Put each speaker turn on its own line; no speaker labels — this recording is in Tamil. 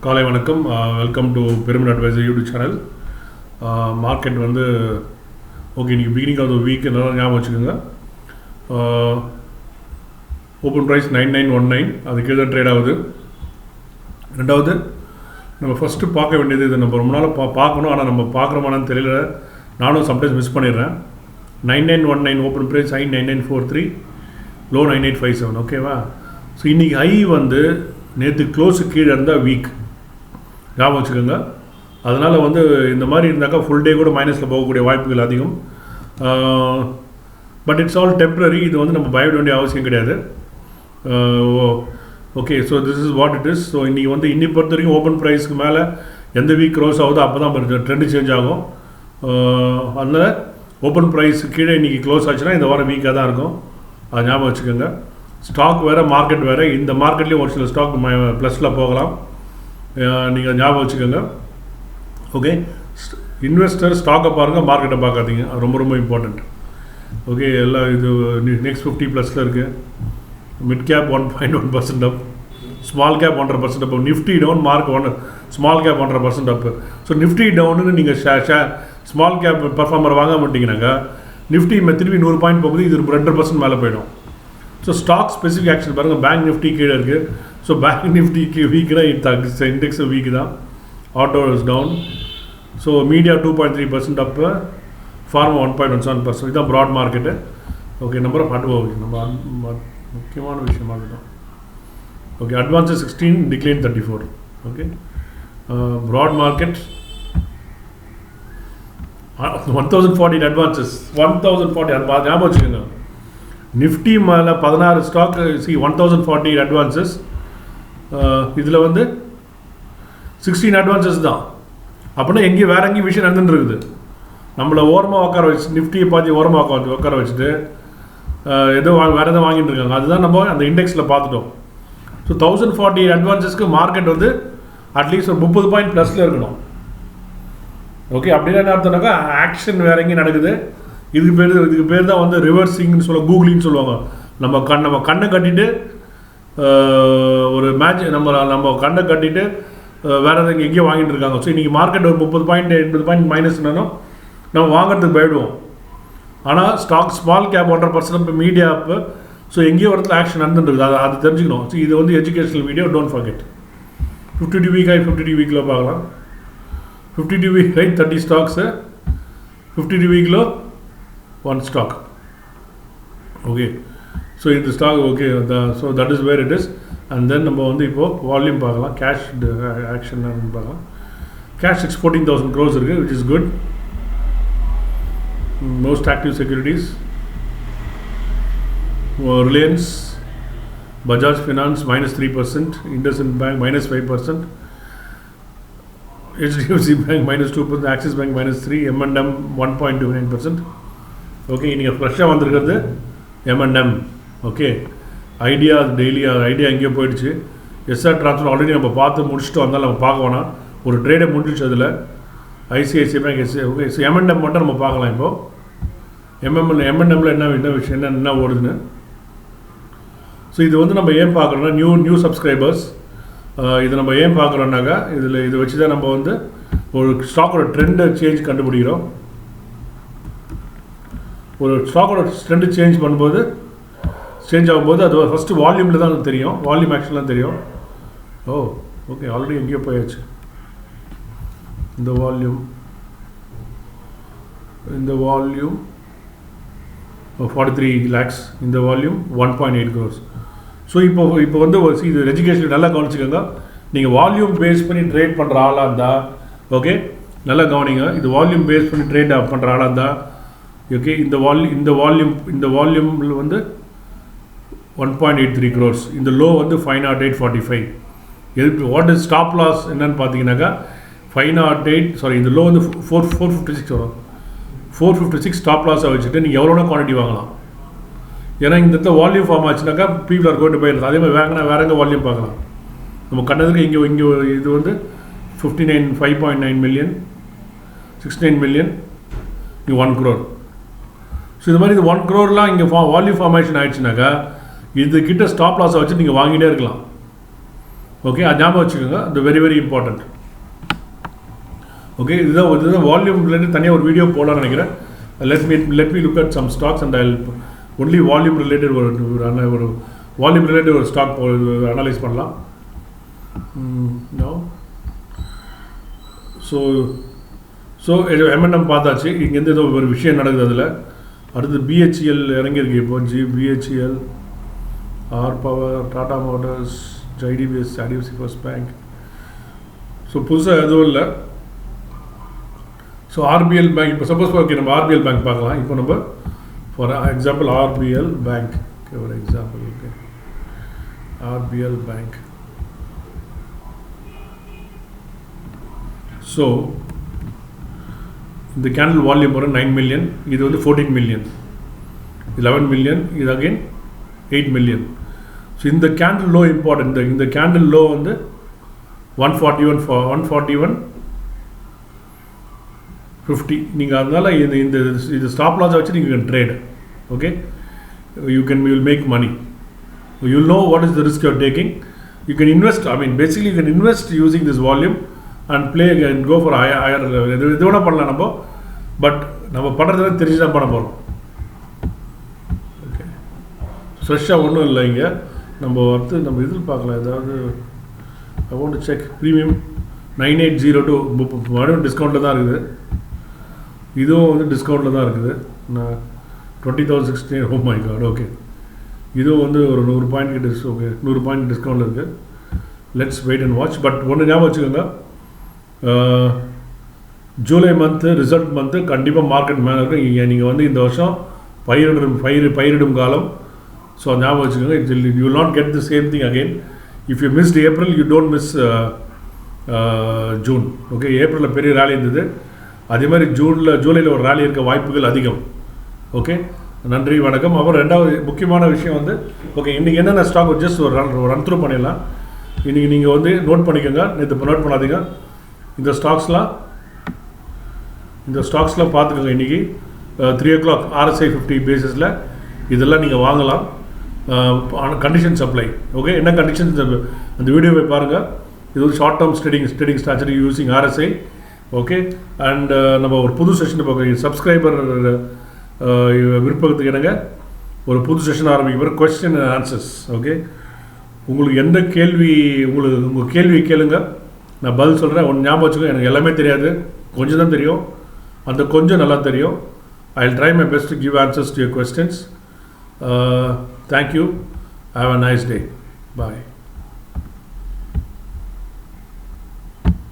காலை வணக்கம். Welcome to pyramid advisor YouTube channel. Market வந்து ஓகே, இன்றைக்கி பிகினிங் ஆஃப் த வீக் நல்லா ஞாபகம் வச்சுக்கோங்க. ஓப்பன் ப்ரைஸ் 9919, அதுக்கு தான் ட்ரேட் ஆகுது. ரெண்டாவது, நம்ம ஃபஸ்ட்டு பார்க்க வேண்டியது, இது நம்ம ரொம்ப நாள் பார்க்கணும், ஆனால் நம்ம பார்க்குறோமானு தெரியல. நானும் சம்டைம்ஸ் மிஸ் பண்ணிடுறேன். 9919 ஓப்பன் ப்ரைஸ், ஹை 9943, லோ 9857. ஓகேவா? ஸோ இன்றைக்கி ஹை வந்து நேற்று க்ளோஸு கீழே இருந்தால் வீக், ஞாபகம் வச்சுக்கோங்க. அதனால் வந்து இந்த மாதிரி இருந்தாக்கா ஃபுல் டே கூட மைனஸில் போகக்கூடிய வாய்ப்புகள் அதிகம். But it's all temporary. இது வந்து நம்ம பயப்பட வேண்டிய அவசியம் கிடையாது. Okay, so this is what it is. So இன்றைக்கி வந்து இன்னைக்கு பொறுத்த வரைக்கும் ஓப்பன் ப்ரைஸ்க்கு மேலே எந்த வீக் க்ளோஸ் ஆகுதோ அப்போ தான் ட்ரெண்டு சேஞ்ச் ஆகும். அதனால் ஓப்பன் ப்ரைஸ் கீழே இன்றைக்கி க்ளோஸ் ஆச்சுன்னா இந்த வாரம் வீக்காக தான் இருக்கும். அது ஞாபகம் வச்சுக்கோங்க. ஸ்டாக் வேறு, மார்க்கெட் வேறு. இந்த மார்க்கெட்லேயும் ஒரு சில ஸ்டாக் ப்ளஸில் போகலாம். நீங்கள் ஞாபகம் வச்சுக்கோங்க. ஓகே, இன்வெஸ்டர் ஸ்டாக்கை பாருங்கள், மார்க்கெட்டை பார்க்காதீங்க. அது ரொம்ப ரொம்ப இம்பார்ட்டண்ட். ஓகே, எல்லாம் இது நெக்ஸ்ட் 50 ப்ளஸில் இருக்குது. Mid cap 1.1% up, small cap 1.5% up, Nifty down, mark small cap 1.5% up. So Nifty டவுன்னு நீங்கள் ஸ்மால் கேப் பர்ஃபார்மர் வாங்க மாட்டிங்கனாக்கா நிஃப்டி திருப்பி 100 பாயிண்ட் போகுது, இது 2% மேலே போயிடும். ஸோ ஸ்டாக் ஸ்பெசிஃபிக் ஆக்ஷன் பாருங்கள். பேங்க் நிஃப்டி கீழே இருக்குது. ஸோ பேங்க் நிஃப்டிக்கு வீக்குனா இண்டெக்ஸ் வீக்கு தான். Auto is down. So media 2.3% up, pharma 1.17%. இதுதான் broad market. Okay, number of நம்ம முக்கியமான விஷயமாக இருக்கட்டும். Okay, advances 16, decline 34. Okay, broad market 1040 advances, 1040 ஞாபகம் வச்சுக்கோங்க. நிஃப்டி மேலே 16 ஸ்டாக், 1040 அட்வான்ஸஸ். இதில் வந்து 16 அட்வான்ஸஸ் தான். அப்படின்னா எங்கேயும் வேறு எங்கேயும் விஷயம் நடந்துருக்குது. நம்மளை ஓரமாக உட்கார வச்சு, நிஃப்டியை பார்த்து ஓரமாக உட்கார வச்சுட்டு ஏதோ வேறு எதாவது வாங்கிட்டு இருக்காங்க. அதுதான் நம்ம அந்த இண்டெக்ஸில் பார்த்துட்டோம். ஸோ 1040 அட்வான்ஸஸ்க்கு மார்க்கெட் வந்து அட்லீஸ்ட் ஒரு 30 பாயிண்ட் ப்ளஸில் இருக்கணும். ஓகே, அப்படின்னா என்ன அர்த்தம்னாக்கா ஆக்ஷன் வேறு எங்கேயும் நடக்குது. இதுக்கு பேர் தான் வந்து ரிவர்சிங்னு கூகுளின்னு சொல்லுவாங்க. நம்ம கண்ணை கட்டிட்டு ஒரு மேட்ச் நம்ம கண்ணை கட்டிட்டு வேறு எதாவது எங்கேயோ வாங்கிட்டு இருக்காங்க. ஸோ இன்றைக்கி மார்க்கெட் ஒரு 30 பாயிண்ட் 80 பாயிண்ட் மைனஸ்னாலும் நம்ம வாங்கிறதுக்கு போயிடுவோம். ஆனால் ஸ்டாக் ஸ்மால் கேப் 1.5%, மீடியா அப்பு. ஸோ எங்கேயோ இடத்துல ஆக்ஷன் நடந்துருக்கு. அது தெரிஞ்சுக்கணும். ஸோ இது வந்து educational video, don't forget. 52 week high, 52 வீக்கில் பார்க்கலாம். 52 வீக் ஹை 30 ஸ்டாக்ஸு, 52 வீக்கில் 1 ஸ்டாக். ஓகே, ஸோ இந்த stock okay. So that is where it is. And then நம்ம வந்து இப்போது வால்யூம் பார்க்கலாம். கேஷ் ஆக்ஷன் பார்க்கலாம். கேஷ் 14,000 crores இருக்குது, which is good. Most active securities Reliance, Bajaj finance -3%, IndusInd bank -5%, HDFC bank -2%, Axis bank -3%, M&M 1.29%. Okay, இன்றைக்கி ஃப்ரெஷ்ஷாக வந்திருக்கிறது M&M. Okay, idea daily idea எங்கேயோ போயிடுச்சு. எஸ்ஆர் ட்ரான்ஸ்ஃபர் ஆல்ரெடி நம்ம பார்த்து முடிச்சுட்டு வந்தாலும் நம்ம பார்க்க வேணாம். ஒரு ட்ரேடை முடிஞ்சிச்சு அதில். ICICI bank, okay. So M&M மட்டும் நம்ம பார்க்கலாம். இப்போது M&Mல என்ன விஷயம், என்ன ஓடுதுன்னு. ஸோ இது வந்து நம்ம ஏன் பார்க்குறோன்னா, நியூ சப்ஸ்கிரைபர்ஸ். இது நம்ம ஏன் பார்க்குறோன்னாக்கா இதை வச்சு தான் நம்ம வந்து ஒரு ஸ்டாக்கோட ட்ரெண்டை கண்டுபிடிக்கிறோம். ஒரு ஸ்டாக்கோட ட்ரெண்டு சேஞ்ச் ஆகும்போது அது ஃபஸ்ட்டு வால்யூமில் தான் தெரியும். வால்யூம் ஆக்ஷன்லாம் தெரியும். ஓகே, ஆல்ரெடி எங்கேயோ போயாச்சு. இந்த வால்யூம் 43 lakhs, இந்த வால்யூம் 1.8 crores. ஸோ இப்போ வந்து இது எஜுகேஷன் நல்லா கவனிச்சுக்கோங்க. நீங்கள் வால்யூம் பேஸ் பண்ணி ட்ரேட் பண்ணுற ஆளாக இருந்தால் ஓகே, நல்லா கவனிங்க. இது வால்யூம் பேஸ் பண்ணி ட்ரேட் பண்ணுற ஆளாக இருந்தால் ஓகே, இந்த வால்யூமில் வந்து 1.83 crores. இந்த லோ வந்து 508.45. வாட் இஸ் ஸ்டாப் லாஸ் என்னன்னு பார்த்தீங்கன்னாக்கா 508, இந்த லோ வந்து 456 வரும். 456 ஸ்டாப் லாஸாக வச்சுட்டு நீங்கள் எவ்வளோனா குவான்டிட்டி வாங்கலாம். ஏன்னா இந்த இடத்துல வால்யூம் ஃபார்ம் ஆச்சுனாக்கா people are going to buy. அதே மாதிரி வேற எங்கே வால்யூம் பார்க்கலாம். நம்ம கண்டதுக்கு இங்கே இது வந்து 5.9 million, 69 million, 1 crore. ஸோ இது மாதிரி இது 1 crore இங்கே வால்யூம் ஃபார்மேஷன் ஆகிடுச்சுனாக்கா இதுக்கிட்ட ஸ்டாப் லாஸை வச்சு நீங்கள் வாங்கிட்டே இருக்கலாம். ஓகே, அது ஞாபகம் வச்சுக்கோங்க, அது வெரி வெரி இம்பார்ட்டண்ட். ஓகே, இதுதான் வால்யூம் ரிலேட்டட் தனியாக ஒரு வீடியோ போடலாம்னு நினைக்கிறேன். let me look at some stocks and I'll only volume related ஒரு வால்யூம் ரிலேட்டட் ஒரு ஸ்டாக் அனலைஸ் பண்ணலாம். ஸோ M&M பார்த்தாச்சு. இங்கேருந்து ஏதோ ஒரு விஷயம் நடக்குது. அதில் அடுத்து BHEL இறங்கியிருக்கு. இப்போ BHEL, R power, Tata Motors, JDBS, IDFC First Bank. So புதுசாக எதுவும் இல்லை. ஸோ RBL பேங்க், இப்போ சப்போஸ் ஓகே நம்ம RBL பேங்க் பார்க்கலாம். இப்போ நம்ம for example RBL bank, okay ஒரு example. Okay, RBL bank. So இந்த கேண்டில் வால்யூம் வரும் 9 மில்லியன், இது வந்து 14 மில்லியன், 11 மில்லியன், இது அகைன் 8 மில்லியன். ஸோ இந்த கேண்டில் லோ இம்பார்ட்டன்ட். இந்த கேண்டில் லோ வந்து 141.50. நீங்கள் அதனால் இது ஸ்டாப் லாஸை வச்சு நீங்கள் trade. Okay, you will make money. You will know what is the risk you are taking. You can invest, basically you can invest using this volume and play and go for higher level. இது வேணா பண்ணலாம் நம்ம, பட் நம்ம பண்ணுறதுலாம் தெரிஞ்சு தான் பண்ண போகிறோம். ஓகே, ஃப்ரெஷ்ஷாக ஒன்றும் இல்லை. இங்கே நம்ம நம்ம இதில் பார்க்கலாம். ஏதாவது I want to check premium 9802 மறுபடியும் டிஸ்கவுண்ட்டில் தான் இருக்குது. இதுவும் வந்து டிஸ்கவுண்ட்டில் தான் இருக்குது. நான் 20,016. oh my god. ஓகே, இதுவும் வந்து ஒரு 100 பாயிண்ட் கிட்ட. ஓகே, 100 பாயிண்ட் டிஸ்கவுண்டில் இருக்குது. Let's wait and watch. But ஒன்று ஞாபகம் வச்சுக்கோங்க, ஜூலை மந்த்து ரிசல்ட் மந்த்து கண்டிப்பாக மார்க்கெட் மேலே இருக்கும். நீங்கள் வந்து இந்த வருஷம் பயிரிடும் காலம். ஸோ ஞாபகம் வச்சுக்கோங்க. You will not get the same thing again. If you mist April, you don't miss June. Okay, ஏப்ரலில் பெரிய ரேலி இருந்தது, அதே மாதிரி ஜூலையில் ஒரு ரேலி இருக்க வாய்ப்புகள் அதிகம். ஓகே, நன்றி, வணக்கம். அப்புறம் ரெண்டாவது முக்கியமான விஷயம் வந்து, ஓகே இன்றைக்கி என்னென்ன ஸ்டாக் ஜஸ்ட் ஒரு ரன் த்ரூ பண்ணிடலாம். இன்றைக்கி நீங்கள் வந்து நோட் பண்ணிக்கோங்க, நேற்று நோட் பண்ணாதீங்க. இந்த ஸ்டாக்ஸ்லாம் பார்த்துக்கோங்க. இன்றைக்கி 3 o'clock RSI 50 பேசிஸில் இதெல்லாம் நீங்கள் வாங்கலாம். Condition supply. ஓகே, என்ன கண்டிஷன்ஸ் அந்த வீடியோவை பாருங்கள். இது ஒரு short term trading strategy using RSI. Okay, and நம்ம ஒரு புது செஷன் பார்க்க சப்ஸ்கிரைபர் விருப்பத்துக்கு என்னங்க ஒரு புது செஷன் ஆரம்பிக்க கொஸ்டின் அண்ட் ஆன்சர்ஸ். ஓகே, உங்களுக்கு எந்த கேள்வி உங்கள் கேள்வி கேளுங்க, நான் பதில் சொல்கிறேன். ஒன்று ஞாபகம் வச்சுக்கோ, எனக்கு எல்லாமே தெரியாது, கொஞ்சம் தான் தெரியும். அந்த கொஞ்சம் நல்லா தெரியும். I will try my best to give answers to your questions. Thank you. Have a nice day. Bye.